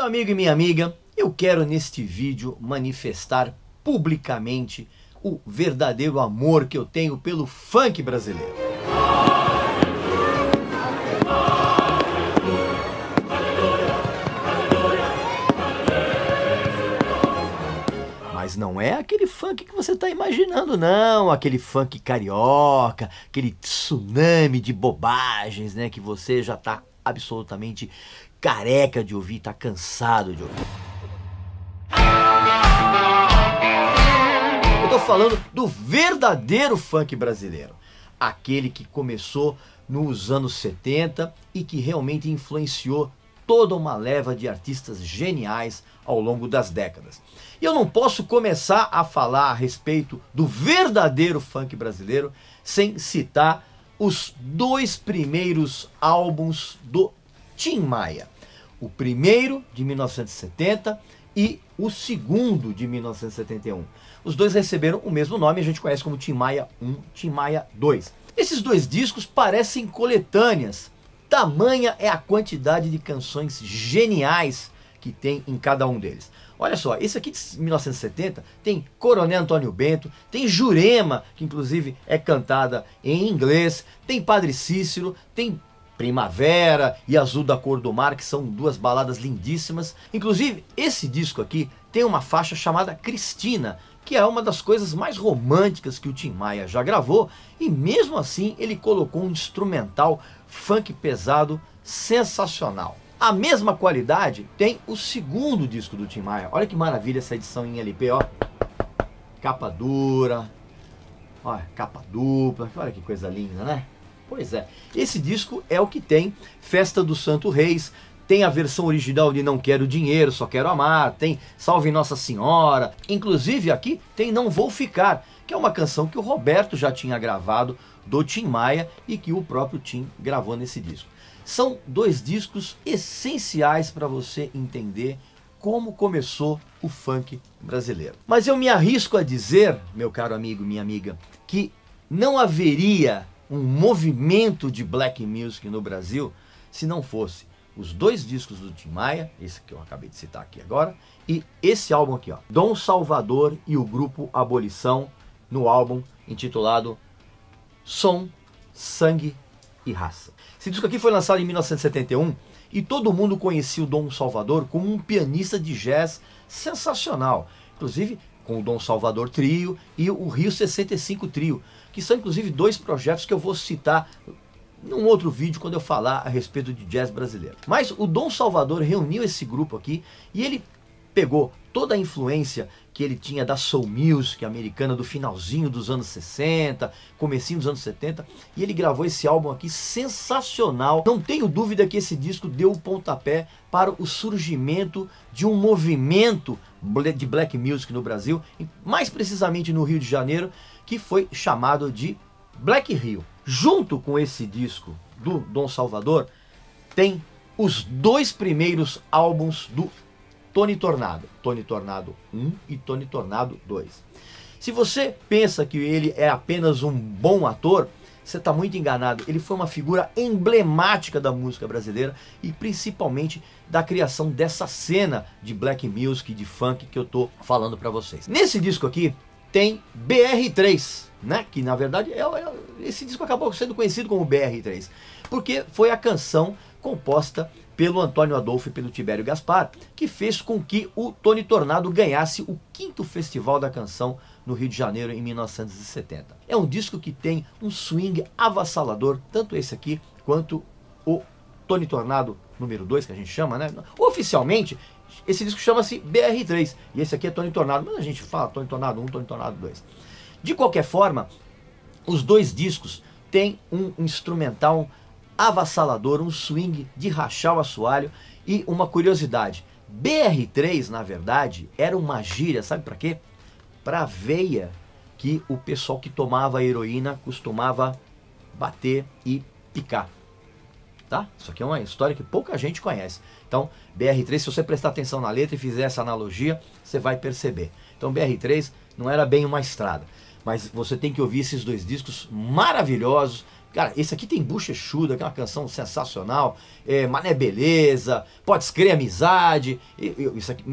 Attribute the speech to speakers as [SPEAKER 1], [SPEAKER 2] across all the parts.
[SPEAKER 1] Meu amigo e minha amiga, eu quero neste vídeo manifestar publicamente o verdadeiro amor que eu tenho pelo funk brasileiro. Mas não é aquele funk que você está imaginando, não. Aquele funk carioca, aquele tsunami de bobagens, né? Que você já está absolutamente careca de ouvir, está cansado de ouvir. Eu estou falando do verdadeiro funk brasileiro. Aquele que começou nos anos 70 e que realmente influenciou toda uma leva de artistas geniais ao longo das décadas. E eu não posso começar a falar a respeito do verdadeiro funk brasileiro sem citar os dois primeiros álbuns do Tim Maia. O primeiro, de 1970, e o segundo, de 1971. Os dois receberam o mesmo nome, a gente conhece como Tim Maia 1, Tim Maia 2. Esses dois discos parecem coletâneas. Tamanha é a quantidade de canções geniais que tem em cada um deles. Olha só, esse aqui de 1970 tem Coronel Antônio Bento, tem Jurema, que inclusive é cantada em inglês, tem Padre Cícero, tem Primavera e Azul da Cor do Mar, que são duas baladas lindíssimas. Inclusive, esse disco aqui tem uma faixa chamada Cristina, que é uma das coisas mais românticas que o Tim Maia já gravou, e mesmo assim ele colocou um instrumental funk pesado sensacional. A mesma qualidade tem o segundo disco do Tim Maia. Olha que maravilha essa edição em LP, ó. Capa dura, olha, capa dupla, olha que coisa linda, né? Pois é, esse disco é o que tem Festa do Santo Reis, tem a versão original de Não Quero Dinheiro, Só Quero Amar, tem Salve Nossa Senhora, inclusive aqui tem Não Vou Ficar, que é uma canção que o Roberto já tinha gravado do Tim Maia e que o próprio Tim gravou nesse disco. São dois discos essenciais para você entender como começou o funk brasileiro. Mas eu me arrisco a dizer, meu caro amigo, minha amiga, que não haveria um movimento de black music no Brasil se não fosse os dois discos do Tim Maia, esse que eu acabei de citar aqui agora, e esse álbum aqui, ó, Dom Salvador e o Grupo Abolição, no álbum intitulado Som, Sangue e Raça. Esse disco aqui foi lançado em 1971 e todo mundo conhecia o Dom Salvador como um pianista de jazz sensacional, inclusive com o Dom Salvador Trio e o Rio 65 Trio, que são inclusive dois projetos que eu vou citar num outro vídeo quando eu falar a respeito de jazz brasileiro. Mas o Dom Salvador reuniu esse grupo aqui e ele pegou toda a influência que ele tinha da soul music americana do finalzinho dos anos 60, comecinho dos anos 70, e ele gravou esse álbum aqui sensacional. Não tenho dúvida que esse disco deu o pontapé para o surgimento de um movimento de black music no Brasil, mais precisamente no Rio de Janeiro, que foi chamado de Black Rio. Junto com esse disco do Dom Salvador, tem os dois primeiros álbuns do Tony Tornado, Tony Tornado 1 e Tony Tornado 2. Se você pensa que ele é apenas um bom ator, você está muito enganado. Ele foi uma figura emblemática da música brasileira e principalmente da criação dessa cena de black music, de funk que eu estou falando para vocês. Nesse disco aqui tem BR3, né? Que na verdade esse disco acabou sendo conhecido como BR3, porque foi a canção composta pelo Antônio Adolfo e pelo Tibério Gaspar, que fez com que o Tony Tornado ganhasse o 5º Festival da Canção no Rio de Janeiro em 1970. É um disco que tem um swing avassalador, tanto esse aqui quanto o Tony Tornado número 2, que a gente chama, né? Oficialmente, esse disco chama-se BR3, e esse aqui é Tony Tornado, mas a gente fala Tony Tornado 1, Tony Tornado 2. De qualquer forma, os dois discos têm um instrumental avassalador, um swing de rachar o assoalho. E uma curiosidade, BR3 na verdade era uma gíria, sabe para quê? Para a veia que o pessoal que tomava heroína costumava bater e picar, tá? Isso aqui é uma história que pouca gente conhece. Então BR3, se você prestar atenção na letra e fizer essa analogia, você vai perceber. Então BR3 não era bem uma estrada, mas você tem que ouvir esses dois discos maravilhosos Cara, esse aqui tem Bochechuda, que é uma canção sensacional. Mané Beleza, Pode Crer Amizade. Isso aqui,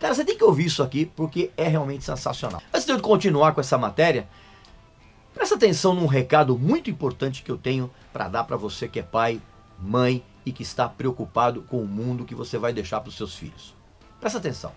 [SPEAKER 1] cara, você tem que ouvir isso aqui, porque é realmente sensacional. Antes de eu continuar com essa matéria, presta atenção num recado muito importante que eu tenho para dar para você que é pai, mãe e que está preocupado com o mundo que você vai deixar para os seus filhos. Presta atenção.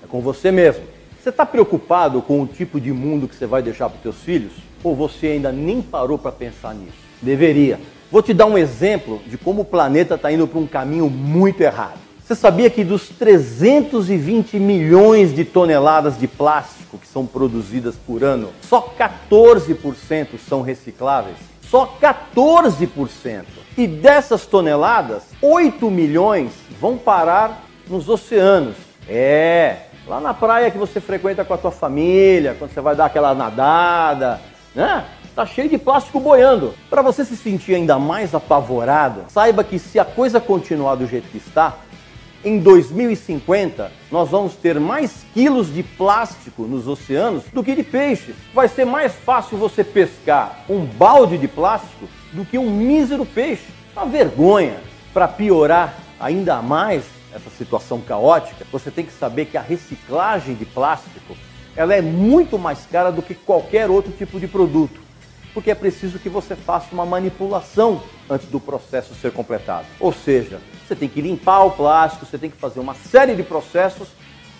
[SPEAKER 2] É com você mesmo. Você está preocupado com o tipo de mundo que você vai deixar para os seus filhos? Ou você ainda nem parou para pensar nisso? Deveria. Vou te dar um exemplo de como o planeta está indo para um caminho muito errado. Você sabia que dos 320 milhões de toneladas de plástico que são produzidas por ano, só 14% são recicláveis? Só 14%. E dessas toneladas, 8 milhões vão parar nos oceanos. Lá na praia que você frequenta com a tua família, quando você vai dar aquela nadada, né? Tá cheio de plástico boiando. Para você se sentir ainda mais apavorado, saiba que se a coisa continuar do jeito que está, em 2050 nós vamos ter mais quilos de plástico nos oceanos do que de peixes. Vai ser mais fácil você pescar um balde de plástico do que um mísero peixe. Uma vergonha. Para piorar ainda mais essa situação caótica, você tem que saber que a reciclagem de plástico ela é muito mais cara do que qualquer outro tipo de produto, porque é preciso que você faça uma manipulação antes do processo ser completado. Ou seja, você tem que limpar o plástico, você tem que fazer uma série de processos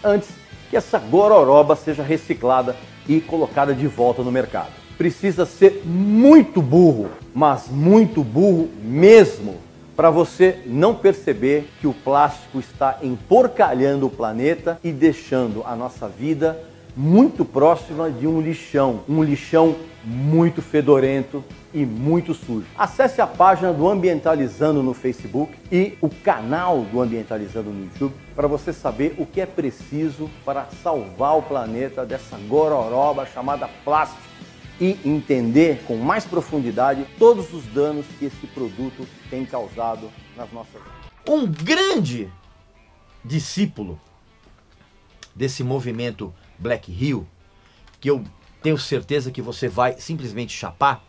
[SPEAKER 2] antes que essa gororoba seja reciclada e colocada de volta no mercado. Precisa ser muito burro, mas muito burro mesmo, para você não perceber que o plástico está emporcalhando o planeta e deixando a nossa vida muito próxima de um lixão muito fedorento e muito sujo. Acesse a página do Ambientalizando no Facebook e o canal do Ambientalizando no YouTube para você saber o que é preciso para salvar o planeta dessa gororoba chamada plástico e entender com mais profundidade todos os danos que esse produto tem causado nas nossas vidas.
[SPEAKER 1] Um grande discípulo desse movimento Black Hill, que eu tenho certeza que você vai simplesmente chapar,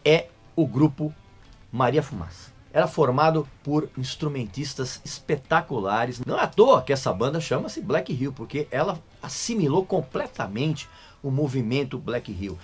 [SPEAKER 1] é o grupo Maria Fumaça. Era formado por instrumentistas espetaculares. Não é à toa que essa banda chama-se Black Hill, porque ela assimilou completamente o movimento Black Hill.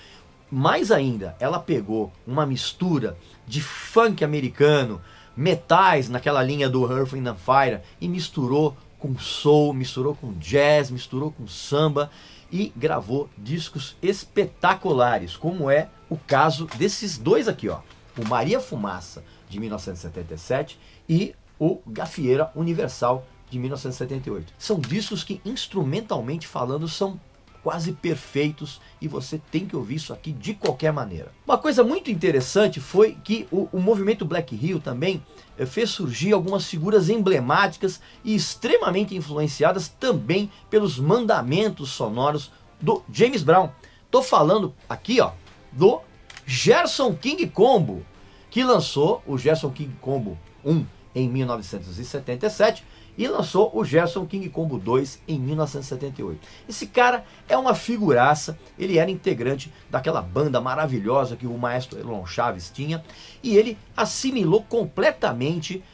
[SPEAKER 1] Mais ainda, ela pegou uma mistura de funk americano, metais naquela linha do Earth, Wind & Fire e misturou com soul, misturou com jazz, misturou com samba e gravou discos espetaculares, como é o caso desses dois aqui, ó, o Maria Fumaça de 1977 e o Gafieira Universal de 1978. São discos que instrumentalmente falando são quase perfeitos e você tem que ouvir isso aqui de qualquer maneira. Uma coisa muito interessante foi que o movimento Black Hill também fez surgir algumas figuras emblemáticas e extremamente influenciadas também pelos mandamentos sonoros do James Brown. Tô falando aqui, ó, do Gerson King Combo, que lançou o Gerson King Combo 1 em 1977 e lançou o Gerson King Combo 2 em 1978. Esse cara é uma figuraça, ele era integrante daquela banda maravilhosa que o maestro Elon Chaves tinha, e ele assimilou completamente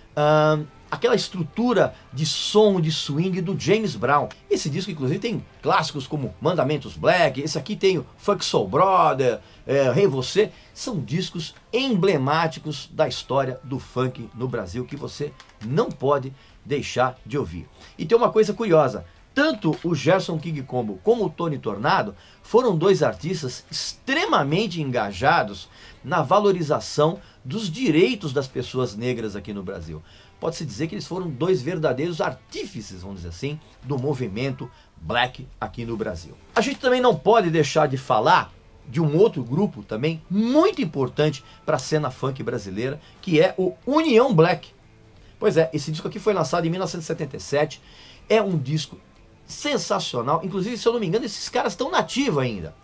[SPEAKER 1] aquela estrutura de som, de swing do James Brown. Esse disco inclusive tem clássicos como Mandamentos Black, esse aqui tem o Funk Soul Brother, Rei Você, são discos emblemáticos da história do funk no Brasil que você não pode deixar de ouvir. E tem uma coisa curiosa, tanto o Gerson King Combo como o Tony Tornado foram dois artistas extremamente engajados na valorização dos direitos das pessoas negras aqui no Brasil. Pode-se dizer que eles foram dois verdadeiros artífices, vamos dizer assim, do movimento Black aqui no Brasil. A gente também não pode deixar de falar de um outro grupo também muito importante para a cena funk brasileira, que é o União Black. Pois é, esse disco aqui foi lançado em 1977, é um disco sensacional, inclusive, se eu não me engano, esses caras estão nativos ainda.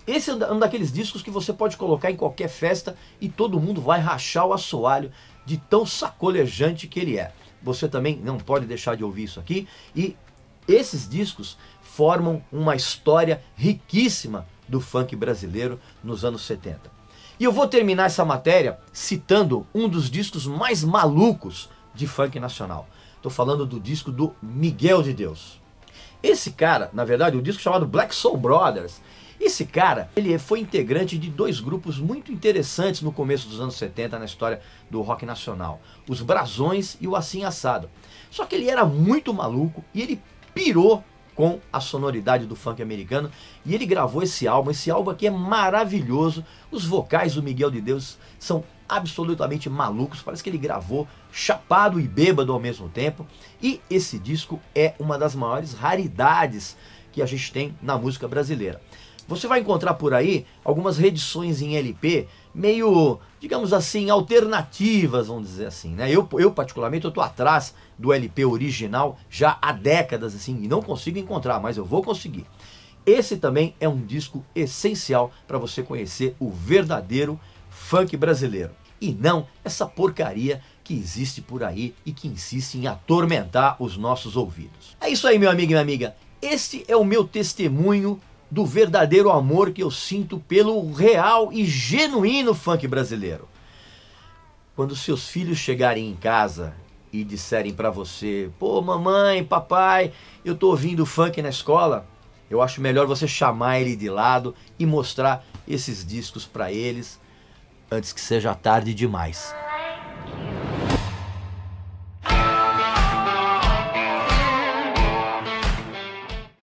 [SPEAKER 1] Esse é um daqueles discos que você pode colocar em qualquer festa e todo mundo vai rachar o assoalho de tão sacolejante que ele é. Você também não pode deixar de ouvir isso aqui, e esses discos formam uma história riquíssima do funk brasileiro nos anos 70. E eu vou terminar essa matéria citando um dos discos mais malucos de funk nacional. Estou falando do disco do Miguel de Deus. Esse cara, na verdade, o disco chamado Black Soul Brothers, esse cara, ele foi integrante de dois grupos muito interessantes no começo dos anos 70 na história do rock nacional. Os Brasões e o Assim Assado. Só que ele era muito maluco e ele pirou com a sonoridade do funk americano e ele gravou esse álbum. Esse álbum aqui é maravilhoso. Os vocais do Miguel de Deus são absolutamente malucos. Parece que ele gravou chapado e bêbado ao mesmo tempo. E esse disco é uma das maiores raridades que a gente tem na música brasileira. Você vai encontrar por aí algumas reedições em LP meio, digamos assim, alternativas, vamos dizer assim, né? Eu particularmente, eu tô atrás do LP original já há décadas, assim, e não consigo encontrar, mas eu vou conseguir. Esse também é um disco essencial para você conhecer o verdadeiro funk brasileiro. E não essa porcaria que existe por aí e que insiste em atormentar os nossos ouvidos. É isso aí, meu amigo e minha amiga. Este é o meu testemunho do verdadeiro amor que eu sinto pelo real e genuíno funk brasileiro. Quando seus filhos chegarem em casa e disserem pra você: pô, mamãe, papai, eu tô ouvindo funk na escola, eu acho melhor você chamar ele de lado e mostrar esses discos pra eles antes que seja tarde demais.